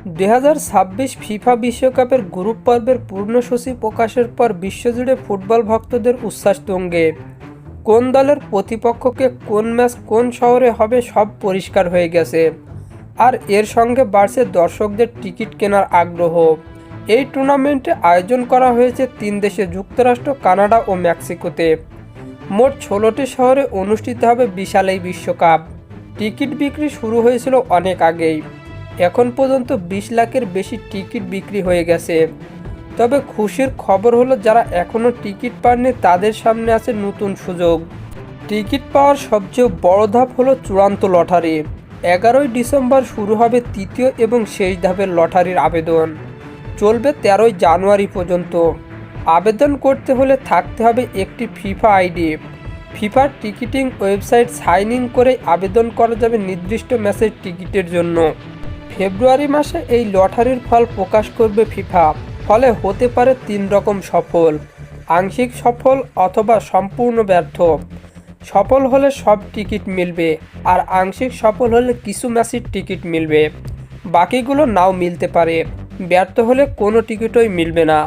2026 FIFA বিশ্বকাপের group পর্বের পূর্ণসূচি প্রকাশের পর বিশ্বজুড়ে ফুটবল ভক্তদের উচ্ছ্বাস তুঙ্গে। কোন দলের প্রতিপক্ষকে কোন ম্যাচ কোন শহরে হবে সব পরিষ্কার হয়ে গেছে। আর এর সঙ্গে বাড়ছে দর্শকদের টিকিট কেনার আগ্রহ। এই টুর্নামেন্টে আয়োজন করা হয়েছে 3 দেশে, যুক্তরাষ্ট্র, কানাডা ও মেক্সিকোতে। মোট 16টি শহরে অনুষ্ঠিত হবে বিশাল এই বিশ্বকাপ। টিকিট বিক্রি শুরু হয়েছিল অনেক আগেই। এখন পর্যন্ত 20 লাখের বেশি টিকিট বিক্রি হয়ে গেছে। তবে খুশির খবর হলো, যারা এখনও টিকিট পাননি তাদের সামনে আছে নতুন সুযোগ। টিকিট পাওয়ার সবচেয়ে বড় ধাপ হলো চূড়ান্ত লটারি। 11ই ডিসেম্বর শুরু হবে তৃতীয় এবং শেষ ধাপের লটারির আবেদন। চলবে 13ই জানুয়ারি পর্যন্ত। আবেদন করতে হলে থাকতে হবে একটি ফিফা আইডি। ফিফার টিকিটিং ওয়েবসাইট সাইন ইন করে আবেদন করা যাবে নির্দিষ্ট ম্যাচের টিকিটের জন্য। ফেব্রুয়ারি মাসে এই লটারির ফল প্রকাশ করবে ফিফা। ফলে হতে পারে 3 রকম সফল, আংশিক সফল অথবা সম্পূর্ণ ব্যর্থ। সফল হলে সব টিকিট মিলবে, আর আংশিক সফল হলে কিছু ম্যাচের টিকিট মিলবে, বাকিগুলো নাও মিলতে পারে। ব্যর্থ হলে কোনো টিকিটই মিলবে না।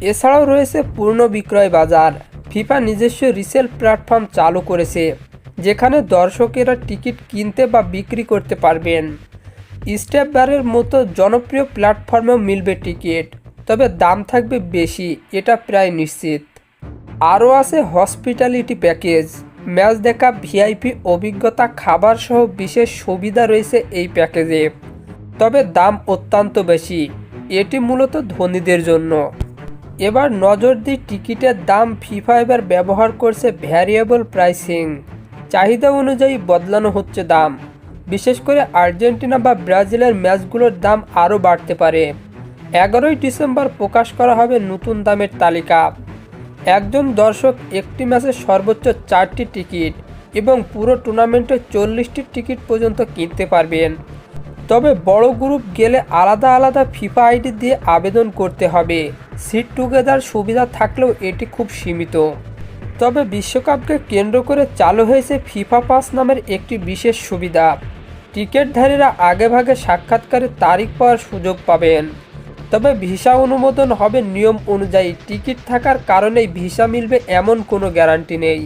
এছাড়াও রয়েছে পূর্ণ বিক্রয় বাজার। ফিফা নিজস্ব রিসেল প্ল্যাটফর্ম চালু করেছে, যেখানে দর্শকেরা টিকিট কিনতে বা বিক্রি করতে পারবেন। স্টেপবারের মতো জনপ্রিয় প্ল্যাটফর্মেও মিলবে টিকিট, তবে দাম থাকবে বেশি, এটা প্রায় নিশ্চিত। আরও আছে হসপিটালিটি প্যাকেজ। ম্যাচ দেখা, ভিআইপি অভিজ্ঞতা, খাবার সহ বিশেষ সুবিধা রয়েছে এই প্যাকেজে। তবে দাম অত্যন্ত বেশি, এটি মূলত ধনীদের জন্য। এবার নজর দিই টিকিটের দাম। ফিফা এবার ব্যবহার করছে ভ্যারিয়েবল প্রাইসিং। চাহিদা অনুযায়ী বদলানো হচ্ছে দাম। বিশেষ করে আর্জেন্টিনা বা ব্রাজিলের ম্যাচগুলোর দাম আরও বাড়তে পারে। 11ই ডিসেম্বর প্রকাশ করা হবে নতুন দামের তালিকা। একজন দর্শক একটি ম্যাচের সর্বোচ্চ 4টি টিকিট এবং পুরো টুর্নামেন্টে 40টি টিকিট পর্যন্ত কিনতে পারবেন। তবে বড় গ্রুপ গেলে আলাদা আলাদা ফিফা আইডি দিয়ে আবেদন করতে হবে। সিট টুগেদার সুবিধা থাকলেও এটি খুব সীমিত। তবে বিশ্বকাপকে কেন্দ্র করে চালু হয়েছে ফিফা পাস নামের একটি বিশেষ সুবিধা। টিকিটধারীরা আগেভাগে সাক্ষাৎকারের তারিখ পাওয়ার সুযোগ পাবেন। তবে ভিসা অনুমোদন হবে নিয়ম অনুযায়ী। টিকিট থাকার কারণেই ভিসা মিলবে এমন কোনো গ্যারান্টি নেই।